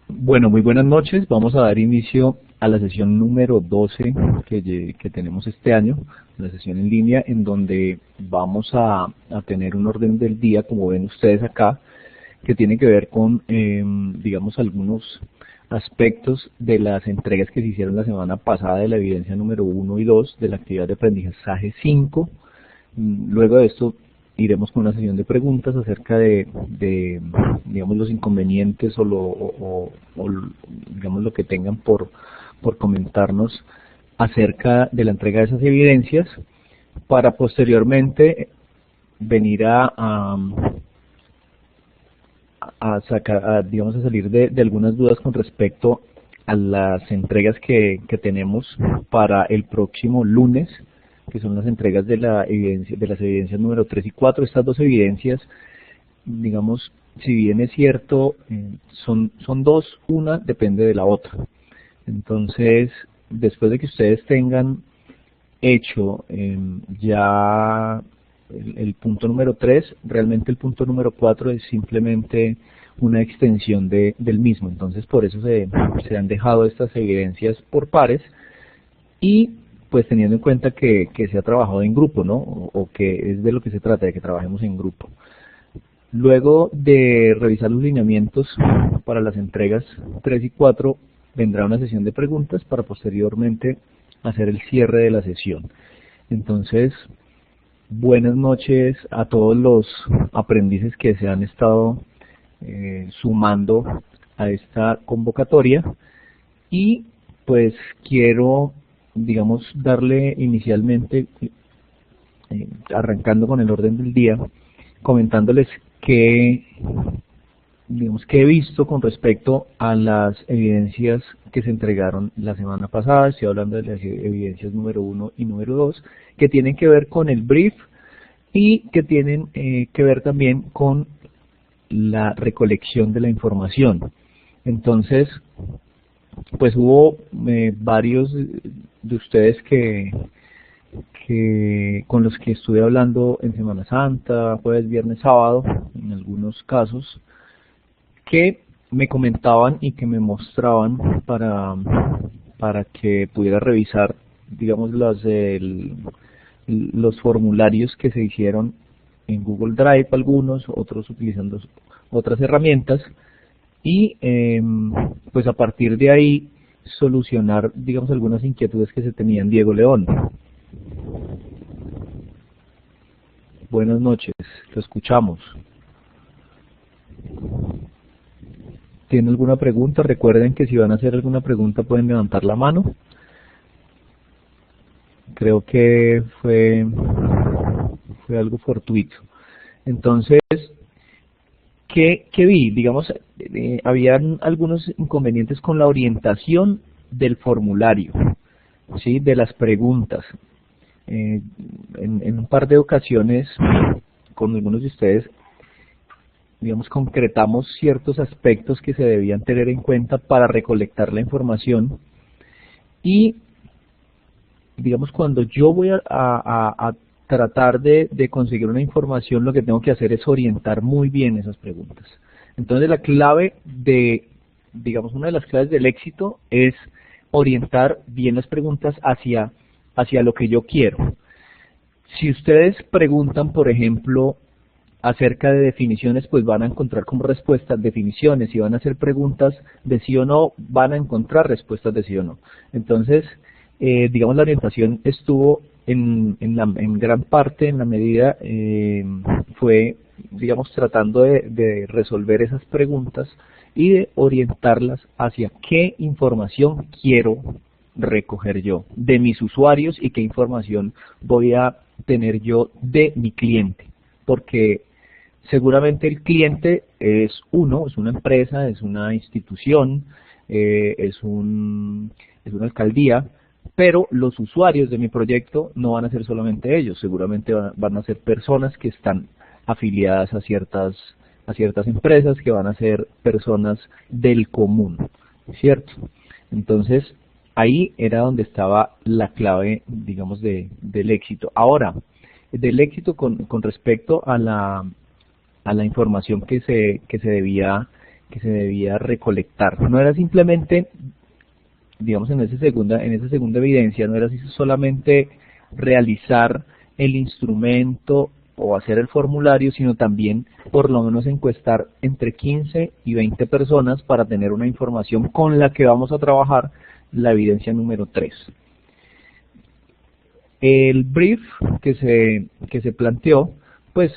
Bueno, muy buenas noches. Vamos a dar inicio a la sesión número 12 que tenemos este año, la sesión en línea, en donde vamos a tener un orden del día, como ven ustedes acá, que tiene que ver con, digamos, algunos aspectos de las entregas que se hicieron la semana pasada de la evidencia número 1 y 2 de la actividad de aprendizaje 5. Luego de esto iremos con una sesión de preguntas acerca de digamos, los inconvenientes digamos, lo que tengan por comentarnos acerca de la entrega de esas evidencias, para posteriormente venir digamos, a salir de algunas dudas con respecto a las entregas que tenemos para el próximo lunes, que son las entregas de las evidencias número 3 y 4. Estas dos evidencias, digamos, si bien es cierto, son dos, una depende de la otra. Entonces, después de que ustedes tengan hecho ya el punto número 3, realmente el punto número 4 es simplemente una extensión del mismo. Entonces, por eso se han dejado estas evidencias por pares, y pues teniendo en cuenta que se ha trabajado en grupo, ¿no? O que es de lo que se trata, de que trabajemos en grupo. Luego de revisar los lineamientos para las entregas 3 y 4, vendrá una sesión de preguntas para posteriormente hacer el cierre de la sesión. Entonces, buenas noches a todos los aprendices que se han estado sumando a esta convocatoria, y pues quiero, digamos, darle inicialmente, arrancando con el orden del día, comentándoles digamos, que he visto con respecto a las evidencias que se entregaron la semana pasada. Estoy hablando de las evidencias número 1 y número 2, que tienen que ver con el brief y que tienen que ver también con la recolección de la información. Entonces, pues hubo varios de ustedes con los que estuve hablando en Semana Santa, jueves, viernes, sábado, en algunos casos, que me comentaban y que me mostraban para que pudiera revisar, digamos, los formularios que se hicieron en Google Drive, algunos, otros utilizando otras herramientas, y pues a partir de ahí solucionar, digamos, algunas inquietudes que se tenían. Diego León, buenas noches, lo escuchamos. ¿Tiene alguna pregunta? Recuerden que si van a hacer alguna pregunta pueden levantar la mano. Creo que fue algo fortuito. Entonces, ¿qué vi? Digamos, habían algunos inconvenientes con la orientación del formulario, ¿sí? De las preguntas. En un par de ocasiones, con algunos de ustedes, digamos, concretamos ciertos aspectos que se debían tener en cuenta para recolectar la información, y, digamos, cuando yo voy a tratar de conseguir una información, lo que tengo que hacer es orientar muy bien esas preguntas. Entonces, la clave digamos, una de las claves del éxito es orientar bien las preguntas hacia lo que yo quiero. Si ustedes preguntan, por ejemplo, acerca de definiciones, pues van a encontrar como respuestas definiciones. Si van a hacer preguntas de sí o no, van a encontrar respuestas de sí o no. Entonces, digamos, la orientación estuvo en gran parte, en la medida, fue, digamos, tratando de resolver esas preguntas y de orientarlas hacia qué información quiero recoger yo de mis usuarios y qué información voy a tener yo de mi cliente. Porque seguramente el cliente es una empresa, es una institución, es una alcaldía, pero los usuarios de mi proyecto no van a ser solamente ellos, seguramente van a ser personas que están afiliadas a ciertas empresas, que van a ser personas del común, ¿cierto? Entonces, ahí era donde estaba la clave, digamos, del éxito. Ahora, del éxito con respecto a la información que se debía que se debía recolectar. No era simplemente, digamos, en esa segunda evidencia, no era solamente realizar el instrumento o hacer el formulario, sino también por lo menos encuestar entre 15 y 20 personas para tener una información con la que vamos a trabajar la evidencia número 3. El brief que se planteó, pues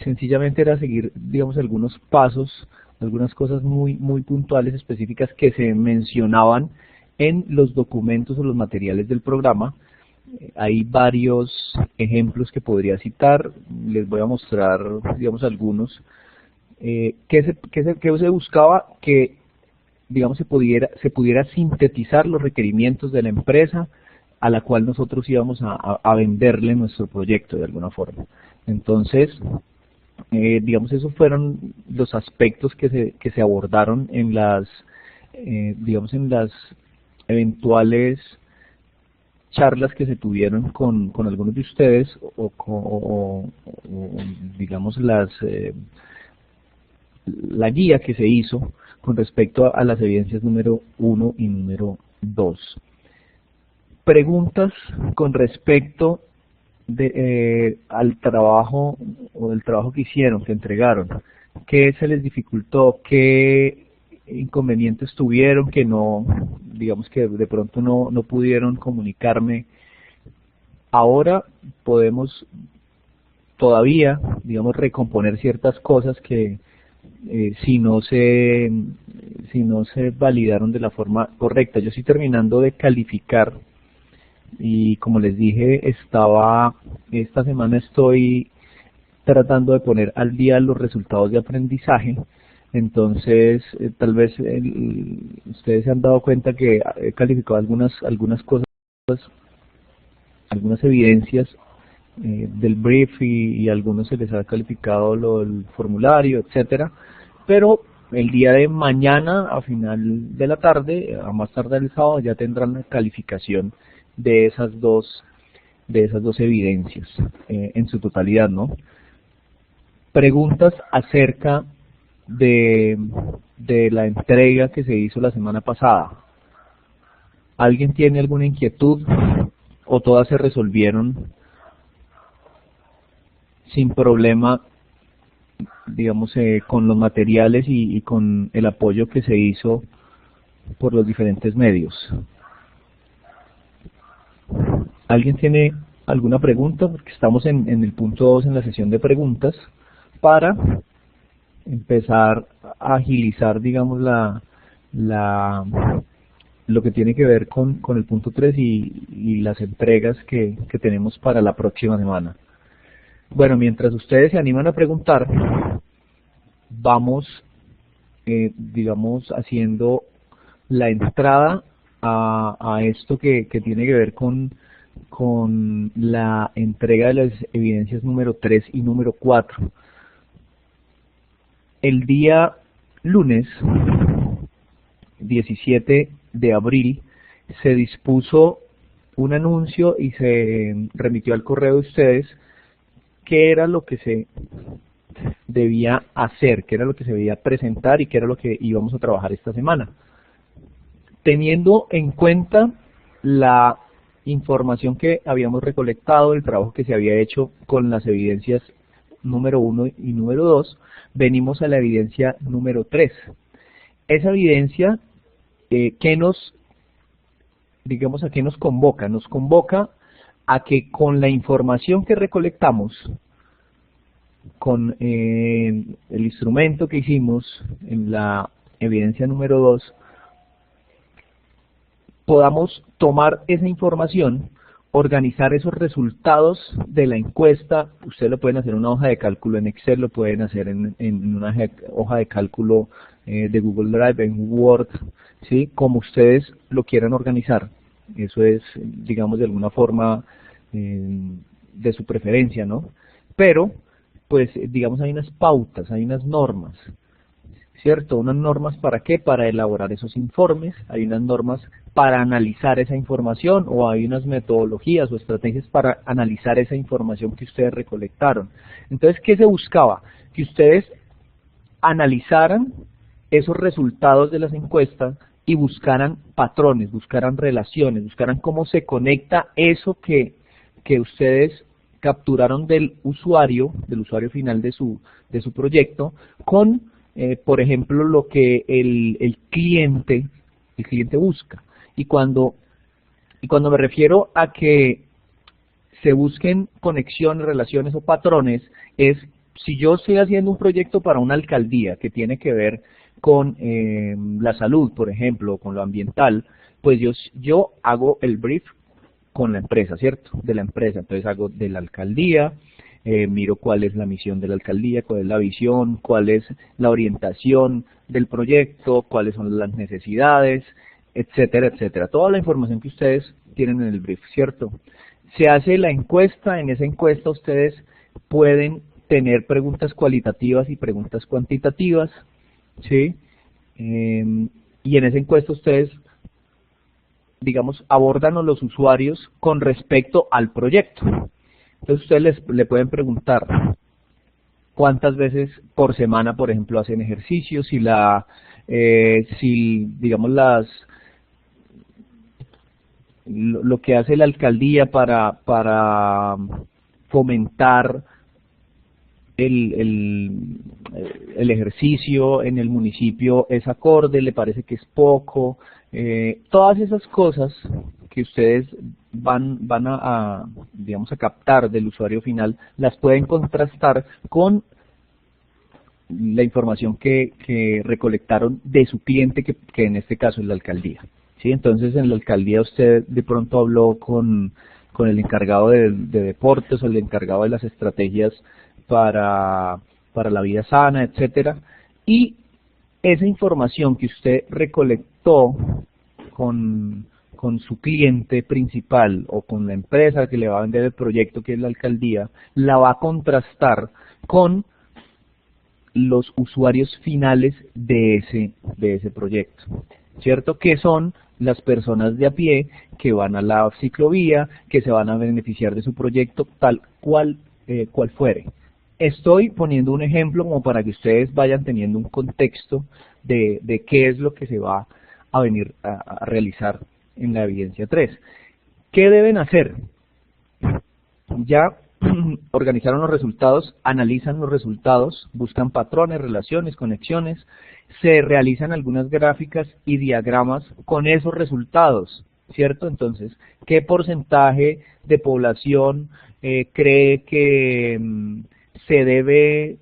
sencillamente era seguir, digamos, algunos pasos, algunas cosas muy puntuales, específicas que se mencionaban en los documentos o los materiales del programa. Hay varios ejemplos que podría citar, les voy a mostrar, digamos, algunos. ¿Qué se buscaba? Que, digamos, se pudiera sintetizar los requerimientos de la empresa a la cual nosotros íbamos a venderle nuestro proyecto de alguna forma. Entonces, digamos, esos fueron los aspectos que se abordaron en las, digamos, en las eventuales charlas que se tuvieron con algunos de ustedes o digamos la guía que se hizo con respecto a las evidencias número 1 y número 2. Preguntas con respecto al trabajo o del trabajo que hicieron, que entregaron. ¿Qué se les dificultó? ¿Qué inconvenientes tuvieron que no, digamos, que de pronto no pudieron comunicarme? Ahora podemos todavía, digamos, recomponer ciertas cosas que si no se validaron de la forma correcta. Yo estoy terminando de calificar y, como les dije, esta semana estoy tratando de poner al día los resultados de aprendizaje. Entonces, tal vez ustedes se han dado cuenta que he calificado algunas cosas, algunas evidencias del brief y a algunos se les ha calificado el formulario, etcétera. Pero el día de mañana, a final de la tarde, a más tarde el sábado, ya tendrán la calificación de esas dos evidencias en su totalidad, ¿no? Preguntas acerca de la entrega que se hizo la semana pasada. ¿Alguien tiene alguna inquietud o todas se resolvieron sin problema, digamos, con los materiales y con el apoyo que se hizo por los diferentes medios? ¿Alguien tiene alguna pregunta? Porque estamos en el punto 2 en la sesión de preguntas para empezar a agilizar, digamos, lo que tiene que ver con el punto 3 y las entregas que tenemos para la próxima semana. Bueno, mientras ustedes se animan a preguntar, vamos, digamos, haciendo la entrada a esto que tiene que ver con la entrega de las evidencias número 3 y número 4. El día lunes 17 de abril se dispuso un anuncio y se remitió al correo de ustedes qué era lo que se debía hacer, qué era lo que se debía presentar y qué era lo que íbamos a trabajar esta semana. Teniendo en cuenta la información que habíamos recolectado, el trabajo que se había hecho con las evidencias número 1 y número 2, venimos a la evidencia número 3. Esa evidencia, ¿qué nos convoca? Nos convoca a que con la información que recolectamos, con el instrumento que hicimos en la evidencia número 2, podamos tomar esa información, organizar esos resultados de la encuesta. Ustedes lo pueden hacer en una hoja de cálculo en Excel, lo pueden hacer en una hoja de cálculo de Google Drive, en Word, ¿sí? Como ustedes lo quieran organizar. Eso es, digamos, de alguna forma de su preferencia, ¿no? Pero, pues, digamos, hay unas pautas, hay unas normas, ¿cierto? Unas normas ¿para qué? Para elaborar esos informes, hay unas normas para analizar esa información, o hay unas metodologías o estrategias para analizar esa información que ustedes recolectaron. Entonces, ¿qué se buscaba? Que ustedes analizaran esos resultados de las encuestas y buscaran patrones, buscaran relaciones, buscaran cómo se conecta eso que ustedes capturaron del usuario final de su proyecto, con, por ejemplo, lo que el cliente busca. Y cuando me refiero a que se busquen conexiones, relaciones o patrones, es si yo estoy haciendo un proyecto para una alcaldía que tiene que ver con la salud, por ejemplo, con lo ambiental, pues yo hago el brief con la empresa, ¿cierto? De la empresa, entonces hago de la alcaldía, miro cuál es la misión de la alcaldía, cuál es la visión, cuál es la orientación del proyecto, cuáles son las necesidades, etcétera, etcétera. Toda la información que ustedes tienen en el brief, ¿cierto? Se hace la encuesta, en esa encuesta ustedes pueden tener preguntas cualitativas y preguntas cuantitativas, ¿sí? Y en esa encuesta ustedes, digamos, abordan a los usuarios con respecto al proyecto. Entonces ustedes le pueden preguntar cuántas veces por semana, por ejemplo, hacen ejercicio, si digamos, lo que hace la alcaldía para fomentar el ejercicio en el municipio es acorde, le parece que es poco. Todas esas cosas que ustedes van digamos, a captar del usuario final, las pueden contrastar con la información que recolectaron de su cliente, que en este caso es la alcaldía. ¿Sí? Entonces, en la alcaldía usted de pronto habló con el encargado de deportes o el encargado de las estrategias para la vida sana, etcétera, y esa información que usted recolectó con su cliente principal o con la empresa que le va a vender el proyecto, que es la alcaldía, la va a contrastar con los usuarios finales de ese proyecto, ¿cierto? Que son las personas de a pie que van a la ciclovía, que se van a beneficiar de su proyecto, tal cual fuere. Estoy poniendo un ejemplo como para que ustedes vayan teniendo un contexto de qué es lo que se va a venir a realizar en la evidencia 3. ¿Qué deben hacer? Ya organizaron los resultados, analizan los resultados, buscan patrones, relaciones, conexiones, se realizan algunas gráficas y diagramas con esos resultados, ¿cierto? Entonces, ¿qué porcentaje de población cree que se debe,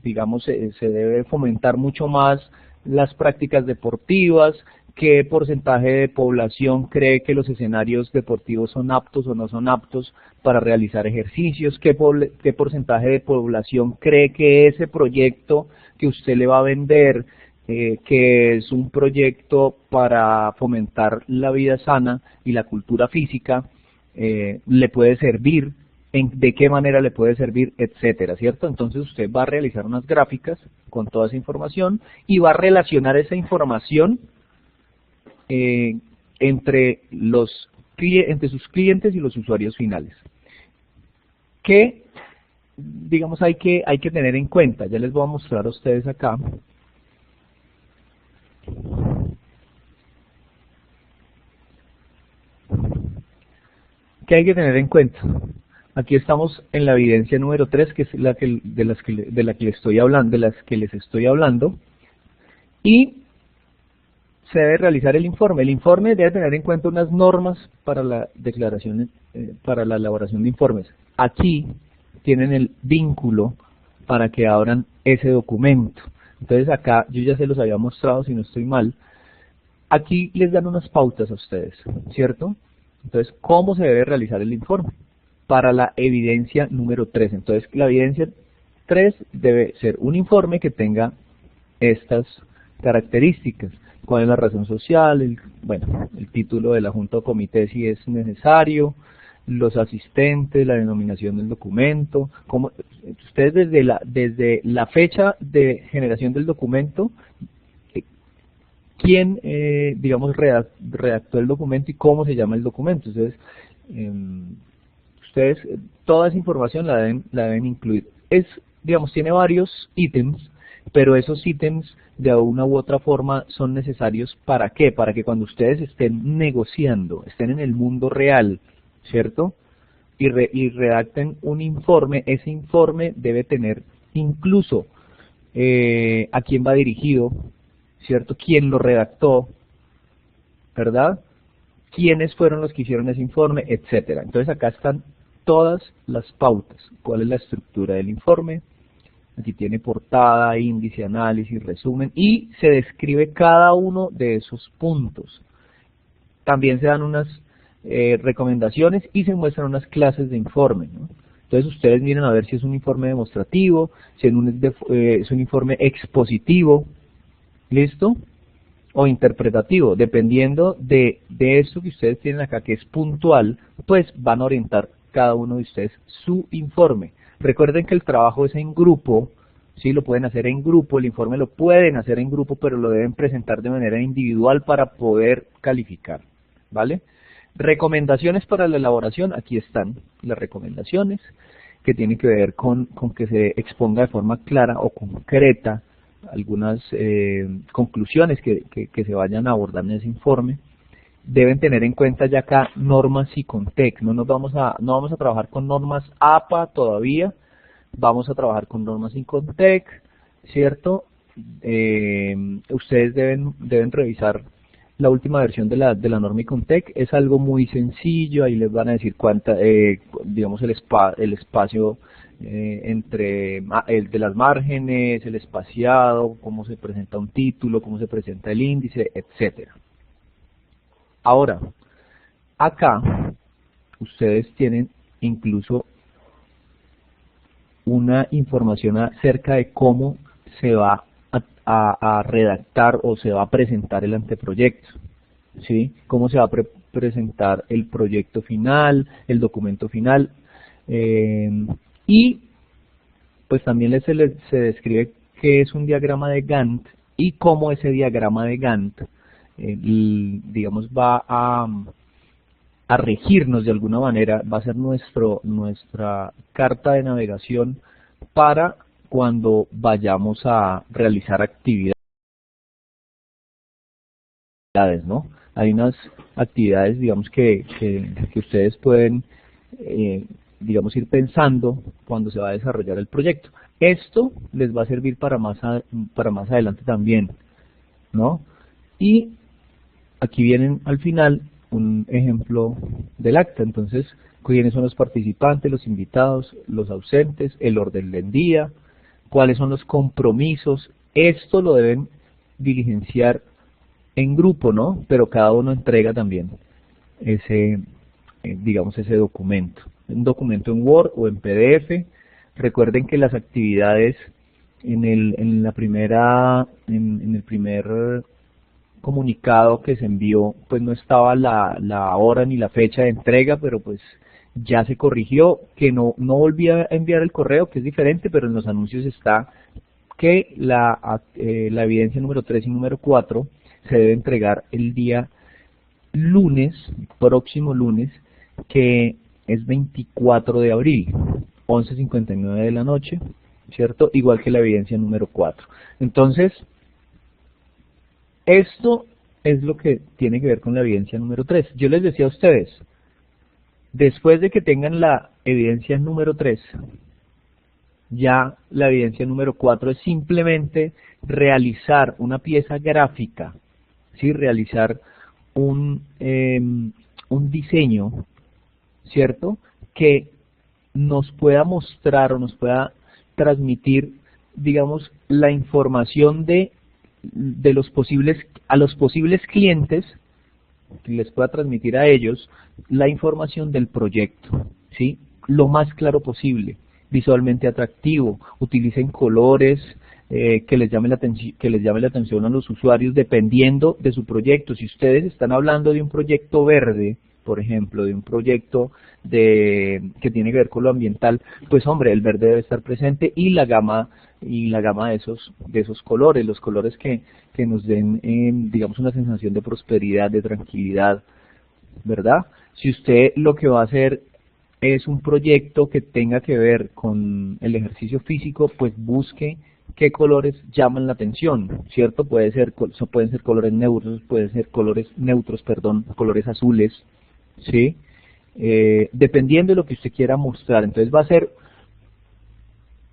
digamos, se debe fomentar mucho más las prácticas deportivas? ¿Qué porcentaje de población cree que los escenarios deportivos son aptos o no son aptos para realizar ejercicios? ¿Qué porcentaje de población cree que ese proyecto que usted le va a vender, que es un proyecto para fomentar la vida sana y la cultura física, le puede servir? ¿De qué manera le puede servir? Etcétera, ¿cierto? Entonces usted va a realizar unas gráficas con toda esa información y va a relacionar esa información entre sus clientes y los usuarios finales. ¿Qué, digamos, hay que tener en cuenta? Ya les voy a mostrar a ustedes acá. ¿Qué hay que tener en cuenta? Aquí estamos en la evidencia número 3, que es de las que les estoy hablando, y se debe realizar el informe. El informe debe tener en cuenta unas normas para la declaración, para la elaboración de informes. Aquí tienen el vínculo para que abran ese documento. Entonces acá yo ya se los había mostrado, si no estoy mal. Aquí les dan unas pautas a ustedes, ¿cierto? Entonces, ¿cómo se debe realizar el informe? Para la evidencia número 3. Entonces, la evidencia 3 debe ser un informe que tenga estas características. ¿Cuál es la razón social? El título de la junta o comité si es necesario, los asistentes, la denominación del documento. Ustedes desde la fecha de generación del documento, quién, digamos, redactó el documento y cómo se llama el documento. Entonces, ustedes toda esa información la deben incluir. Digamos, tiene varios ítems, pero esos ítems de una u otra forma son necesarios ¿para qué? Para que cuando ustedes estén negociando, estén en el mundo real, ¿cierto? Y redacten un informe, ese informe debe tener incluso a quién va dirigido, ¿cierto? ¿Quién lo redactó? ¿Verdad? ¿Quiénes fueron los que hicieron ese informe? Etcétera. Entonces acá están todas las pautas. ¿Cuál es la estructura del informe? Aquí tiene portada, índice, análisis, resumen y se describe cada uno de esos puntos. También se dan unas recomendaciones y se muestran unas clases de informe, ¿no? Entonces ustedes miren a ver si es un informe demostrativo, si es un informe expositivo, ¿listo? O interpretativo, dependiendo de esto que ustedes tienen acá, que es puntual, pues van a orientar cada uno de ustedes su informe. Recuerden que el trabajo es en grupo, sí, lo pueden hacer en grupo, el informe lo pueden hacer en grupo, pero lo deben presentar de manera individual para poder calificar, ¿vale? Recomendaciones para la elaboración, aquí están las recomendaciones, que tienen que ver con que se exponga de forma clara o concreta algunas conclusiones que se vayan a abordar en ese informe. Deben tener en cuenta ya acá normas ICONTEC, no vamos a trabajar con normas APA todavía, vamos a trabajar con normas ICONTEC, ¿cierto? Ustedes deben revisar la última versión de la norma ICONTEC, es algo muy sencillo, ahí les van a decir digamos el espacio entre el de las márgenes, el espaciado, cómo se presenta un título, cómo se presenta el índice, etcétera. Ahora, acá ustedes tienen incluso una información acerca de cómo se va a redactar o se va a presentar el anteproyecto, ¿sí? Cómo se va a presentar el proyecto final, el documento final, y pues también se describe qué es un diagrama de Gantt y cómo ese diagrama de Gantt digamos va a regirnos de alguna manera, va a ser nuestra carta de navegación para cuando vayamos a realizar actividades, ¿no? Hay unas actividades, digamos, que ustedes pueden, digamos, ir pensando cuando se va a desarrollar el proyecto. Esto les va a servir para más adelante también, ¿no? Y aquí vienen al final un ejemplo del acta. Entonces, quiénes son los participantes, los invitados, los ausentes, el orden del día, cuáles son los compromisos. Esto lo deben diligenciar en grupo, ¿no? Pero cada uno entrega también digamos, ese documento. Un documento en Word o en PDF. Recuerden que las actividades en el primer comunicado que se envió, pues no estaba la hora ni la fecha de entrega, pero pues ya se corrigió, que no volví a enviar el correo, que es diferente, pero en los anuncios está que la evidencia número 3 y número 4 se debe entregar el día lunes, próximo lunes, que es 24 de abril, 11:59 de la noche, ¿cierto? Igual que la evidencia número 4. Entonces, esto es lo que tiene que ver con la evidencia número 3. Yo les decía a ustedes, después de que tengan la evidencia número 3, ya la evidencia número 4 es simplemente realizar una pieza gráfica, ¿sí? Realizar un diseño, ¿cierto? Que nos pueda mostrar o nos pueda transmitir, digamos, la información de los posibles clientes, que les pueda transmitir a ellos la información del proyecto, ¿sí? Lo más claro posible, visualmente atractivo. Utilicen colores que les llame la atención a los usuarios dependiendo de su proyecto. Si ustedes están hablando de un proyecto verde, por ejemplo, de un proyecto que tiene que ver con lo ambiental, pues hombre, el verde debe estar presente y la gama de esos colores, los colores que nos den, digamos, una sensación de prosperidad, de tranquilidad, ¿verdad? Si usted lo que va a hacer es un proyecto que tenga que ver con el ejercicio físico, pues busque qué colores llaman la atención, ¿cierto? Pueden ser colores neutros, colores azules, ¿sí? Dependiendo de lo que usted quiera mostrar. Entonces va a ser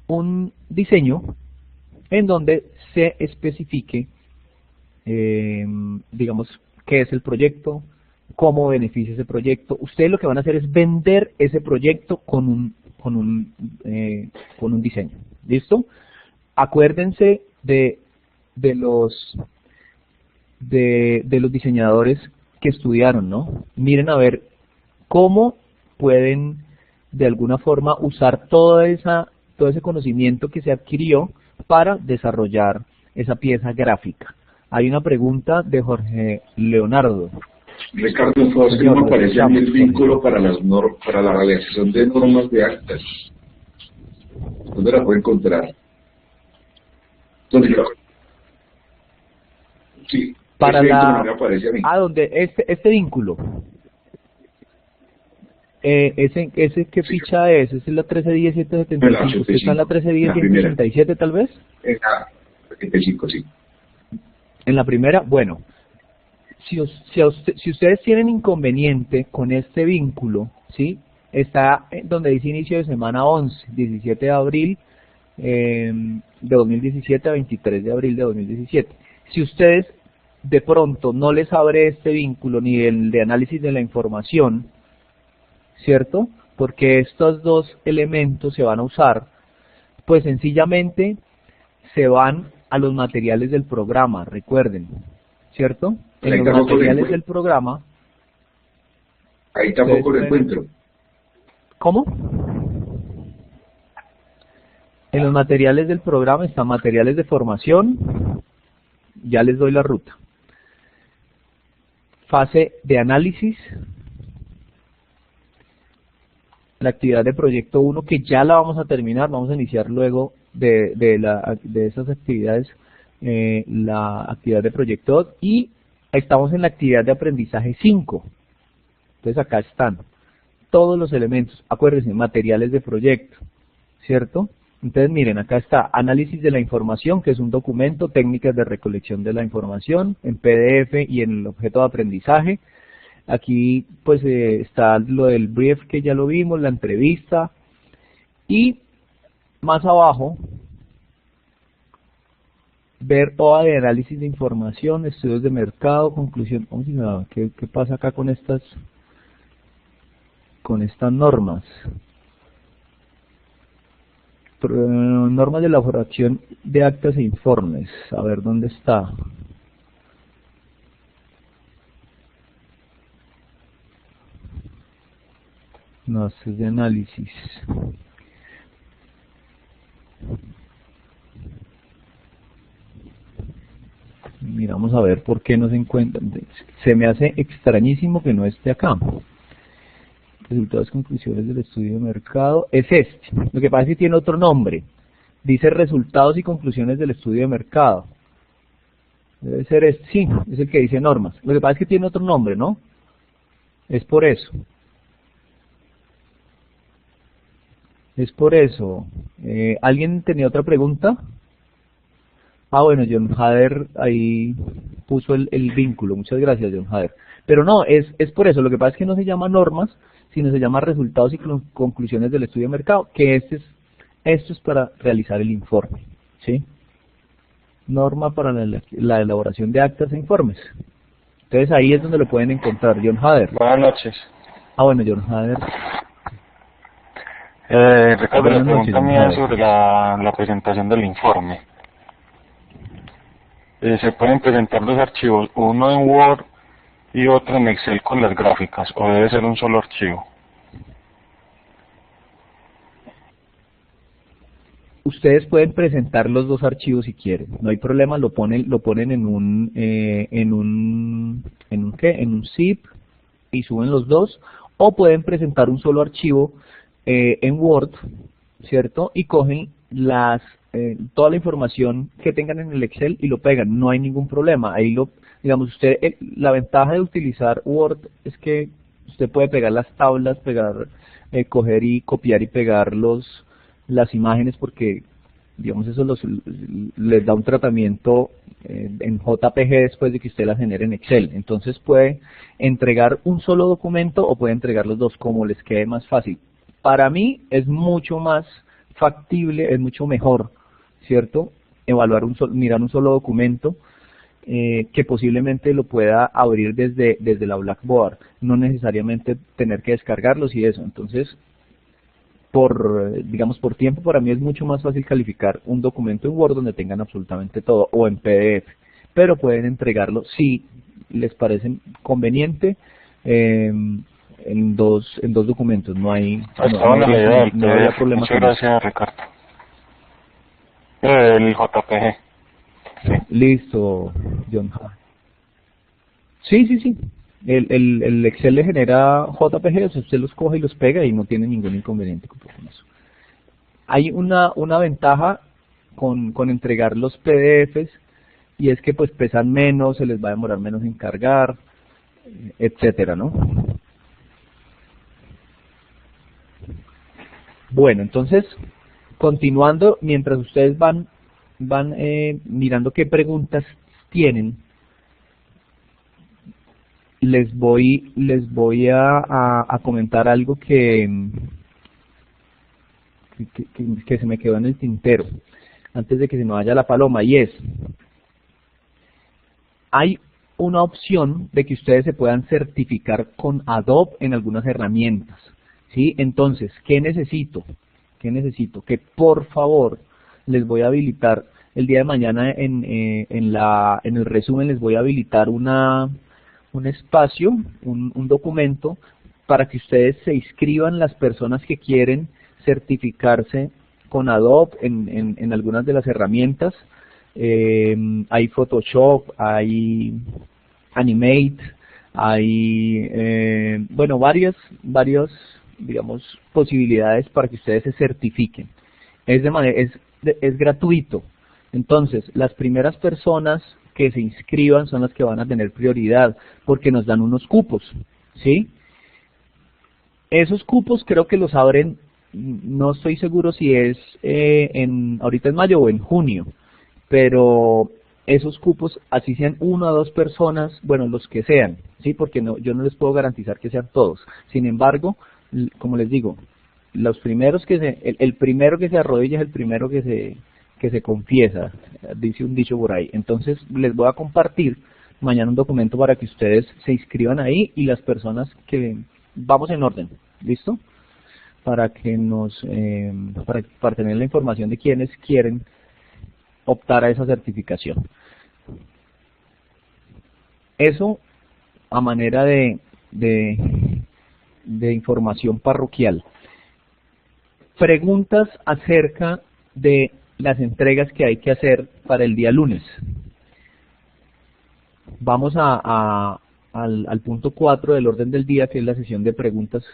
un diseño en donde se especifique, digamos, qué es el proyecto, cómo beneficia ese proyecto. Ustedes lo que van a hacer es vender ese proyecto con un diseño. ¿Listo? Acuérdense de los diseñadores que estudiaron, ¿no? Miren a ver cómo pueden de alguna forma usar todo ese conocimiento que se adquirió para desarrollar esa pieza gráfica. Hay una pregunta de Jorge Leonardo. Ricardo, por favor, es que no me aparece a mí el vínculo para la realización de normas de actas. ¿Dónde la puedo encontrar? ¿Dónde yo la... Sí, para no me aparece a mí. Donde este vínculo. ¿Ese qué ficha es? ¿Es la 131775? ¿Usted está en la 1310-167 tal vez? En la 75, sí. En la primera, bueno, si ustedes tienen inconveniente con este vínculo, ¿sí? Está donde dice inicio de semana 11, 17 de abril de 2017 a 23 de abril de 2017. Si ustedes de pronto no les abre este vínculo ni el de análisis de la información, ¿cierto? Porque estos dos elementos se van a usar, pues sencillamente se van a los materiales del programa, recuerden, ¿cierto? En los materiales del programa. Ahí tampoco lo encuentro. ¿Cómo? En los materiales del programa están materiales de formación, ya les doy la ruta. Fase de análisis, la actividad de proyecto 1 que ya la vamos a terminar, vamos a iniciar luego de esas actividades la actividad de proyecto 2 y estamos en la actividad de aprendizaje 5. Entonces acá están todos los elementos, acuérdense, materiales de proyecto, ¿cierto? Entonces miren, acá está análisis de la información, que es un documento, técnicas de recolección de la información en PDF y en el objeto de aprendizaje. Aquí pues está lo del brief que ya lo vimos, la entrevista, y más abajo ver hoja de análisis de información, estudios de mercado, conclusión. Vamos a ver qué pasa acá con estas normas. Normas de elaboración de actas e informes. A ver dónde está. No, esto es de análisis. Miramos a ver por qué no se encuentra. Se me hace extrañísimo que no esté acá. Resultados, conclusiones del estudio de mercado. Es este. Lo que pasa es que tiene otro nombre. Dice resultados y conclusiones del estudio de mercado. Debe ser este. Sí, es el que dice normas. Lo que pasa es que tiene otro nombre, ¿no? Es por eso. Es por eso. ¿Alguien tenía otra pregunta? Bueno, John Hader ahí puso el vínculo. Muchas gracias, John Hader. Pero no, es por eso. Lo que pasa es que no se llama normas, sino se llama resultados y conclusiones del estudio de mercado, que esto es para realizar el informe, ¿sí? Norma para la elaboración de actas e informes. Entonces ahí es donde lo pueden encontrar, John Hader. Buenas noches. Bueno, John Hader. Ricardo, la pregunta mía es sobre la presentación del informe. ¿Se pueden presentar dos archivos, uno en Word y otro en Excel con las gráficas, o debe ser un solo archivo? Ustedes pueden presentar los dos archivos si quieren, no hay problema, lo ponen en un zip y suben los dos, o pueden presentar un solo archivo en Word, ¿cierto? Y cogen toda la información que tengan en el Excel y lo pegan, no hay ningún problema. Ahí digamos, la ventaja de utilizar Word es que usted puede pegar las tablas, coger y copiar y pegar las imágenes, porque digamos eso les da un tratamiento en JPG después de que usted la genere en Excel. Entonces puede entregar un solo documento o puede entregar los dos, como les quede más fácil. Para mí es mucho más factible, es mucho mejor, ¿cierto? Mirar un solo documento que posiblemente lo pueda abrir desde la Blackboard, no necesariamente tener que descargarlos y eso. Entonces, digamos por tiempo, para mí es mucho más fácil calificar un documento en Word donde tengan absolutamente todo, o en PDF, pero pueden entregarlo si les parece conveniente en dos documentos. No hay problema. Muchas gracias, Ricardo. El JPG. Sí. Listo, John. Sí. El Excel le genera JPG, o sea, usted los coge y los pega y no tiene ningún inconveniente con eso. Hay una ventaja con entregar los PDFs, y es que pues pesan menos, se les va a demorar menos en cargar, etcétera, ¿no? Bueno, entonces, continuando, mientras ustedes van mirando qué preguntas tienen, les voy a comentar algo que se me quedó en el tintero antes de que se me vaya la paloma, y es: hay una opción de que ustedes se puedan certificar con Adobe en algunas herramientas, ¿sí? Entonces, ¿qué necesito? Que por favor les voy a habilitar el día de mañana en el resumen, les voy a habilitar un espacio, un documento, para que ustedes se inscriban, las personas que quieren certificarse con Adobe en algunas de las herramientas. Hay Photoshop, hay Animate, hay bueno, varias digamos posibilidades para que ustedes se certifiquen. Es gratuito. Entonces, las primeras personas que se inscriban son las que van a tener prioridad, porque nos dan unos cupos, ¿sí? Esos cupos creo que los abren, no estoy seguro si es ahorita en mayo o en junio, pero esos cupos, así sean 1 o 2 personas, bueno, los que sean, ¿sí? Porque yo no les puedo garantizar que sean todos. Sin embargo, como les digo, los primeros el primero que se arrodilla es el primero que se confiesa, dice un dicho por ahí. Entonces les voy a compartir mañana un documento para que ustedes se inscriban ahí, y las personas que vamos en orden, ¿listo? Para que para tener la información de quienes quieren optar a esa certificación. Eso a manera de información parroquial. Preguntas acerca de las entregas que hay que hacer para el día lunes. Vamos al punto 4 del orden del día, que es la sesión de preguntas.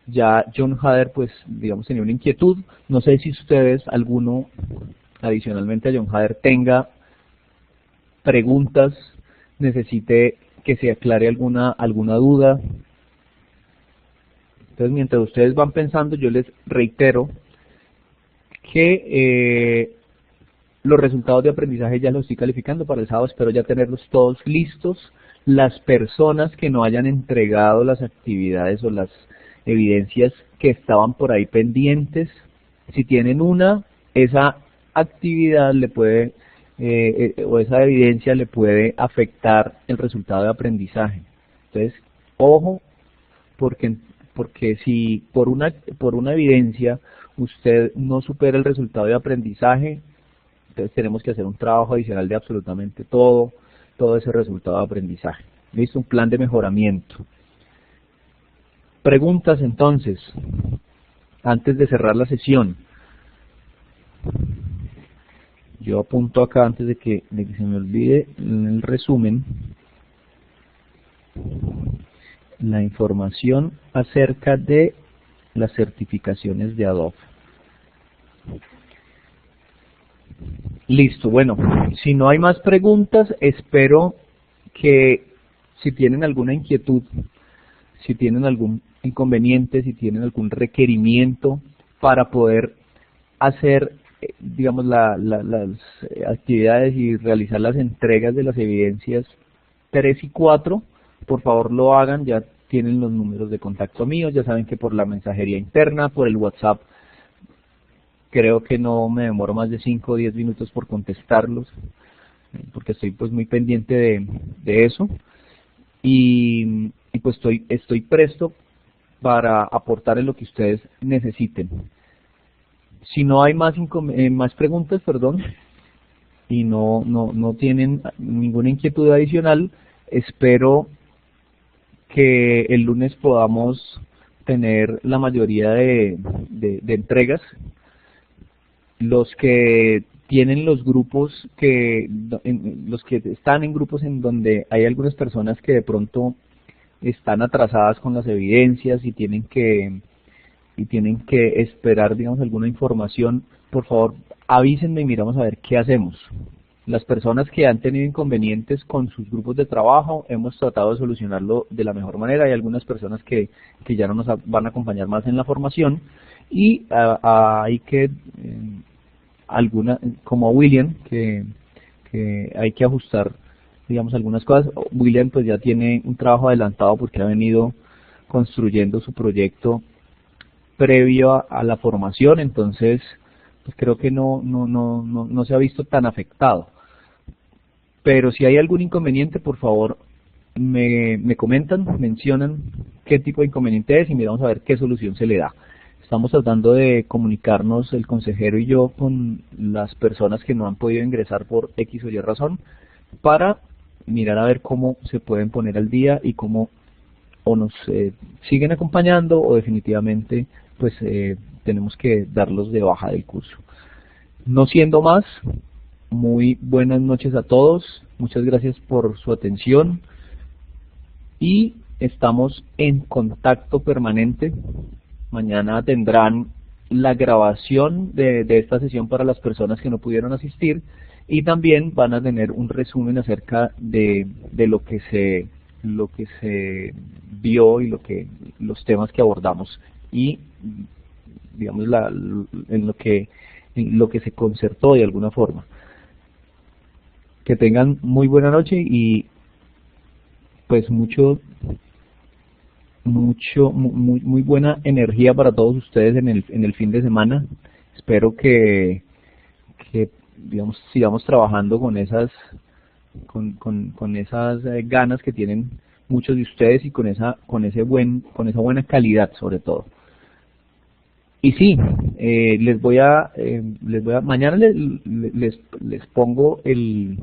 Ya John Hader, pues, digamos, tenía una inquietud. No sé si ustedes, alguno, adicionalmente a John Hader, tenga preguntas, necesite que se aclare alguna duda. Entonces, mientras ustedes van pensando, yo les reitero que los resultados de aprendizaje ya los estoy calificando para el sábado. Espero ya tenerlos todos listos. Las personas que no hayan entregado las actividades o las evidencias que estaban por ahí pendientes, si tienen esa actividad le puede o esa evidencia le puede afectar el resultado de aprendizaje. Entonces, ojo, porque si por una evidencia usted no supera el resultado de aprendizaje, entonces tenemos que hacer un trabajo adicional de absolutamente todo ese resultado de aprendizaje. ¿Listo? Un plan de mejoramiento. Preguntas entonces, antes de cerrar la sesión. Yo apunto acá antes de que se me olvide en el resumen la información acerca de las certificaciones de Adobe. Listo, bueno, si no hay más preguntas, espero que si tienen alguna inquietud, si tienen algún inconveniente, si tienen algún requerimiento para poder hacer digamos, las actividades y realizar las entregas de las evidencias 3 y 4, por favor lo hagan, ya tienen los números de contacto míos, ya saben que por la mensajería interna, por el WhatsApp, creo que no me demoro más de 5 o 10 minutos por contestarlos, porque estoy pues muy pendiente de eso, y pues estoy presto para aportar en lo que ustedes necesiten. Si no hay más preguntas, perdón, y no tienen ninguna inquietud adicional, espero que el lunes podamos tener la mayoría de entregas. Los que tienen los grupos, los que están en grupos en donde hay algunas personas que de pronto están atrasadas con las evidencias y tienen que esperar, digamos, alguna información, por favor avísenme y miramos a ver qué hacemos. Las personas que han tenido inconvenientes con sus grupos de trabajo, hemos tratado de solucionarlo de la mejor manera. Hay algunas personas que ya no nos van a acompañar más en la formación, y hay que, como William, que hay que ajustar, digamos, algunas cosas. William pues ya tiene un trabajo adelantado porque ha venido construyendo su proyecto previo a la formación, entonces pues creo que no se ha visto tan afectado. Pero si hay algún inconveniente, por favor me comentan, mencionan qué tipo de inconveniente es y miramos a ver qué solución se le da. Estamos tratando de comunicarnos el consejero y yo con las personas que no han podido ingresar por X o Y razón, para mirar a ver cómo se pueden poner al día y cómo o nos siguen acompañando o definitivamente pues tenemos que darlos de baja del curso. No siendo más, muy buenas noches a todos, muchas gracias por su atención y estamos en contacto permanente. Mañana tendrán la grabación de esta sesión para las personas que no pudieron asistir, y también van a tener un resumen acerca de lo que se vio y los temas que abordamos, y digamos en lo que se concertó de alguna forma. Que tengan muy buena noche y pues muy buena energía para todos ustedes en el fin de semana. Espero que digamos sigamos trabajando con esas ganas que tienen muchos de ustedes, y con esa buena calidad sobre todo. Y sí, mañana les pongo el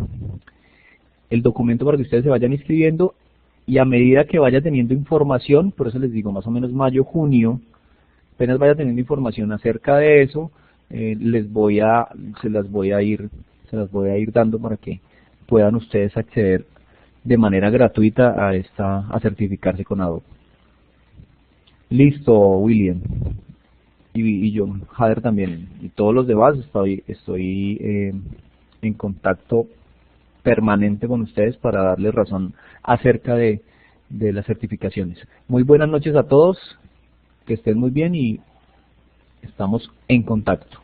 documento para que ustedes se vayan inscribiendo, y a medida que vaya teniendo información, por eso les digo más o menos mayo, junio, apenas vaya teniendo información acerca de eso, se las voy a ir dando para que puedan ustedes acceder de manera gratuita a certificarse con Adobe. Listo, William. Y yo, Jader también, y todos los demás, estoy en contacto permanente con ustedes para darles razón acerca de las certificaciones. Muy buenas noches a todos, que estén muy bien y estamos en contacto.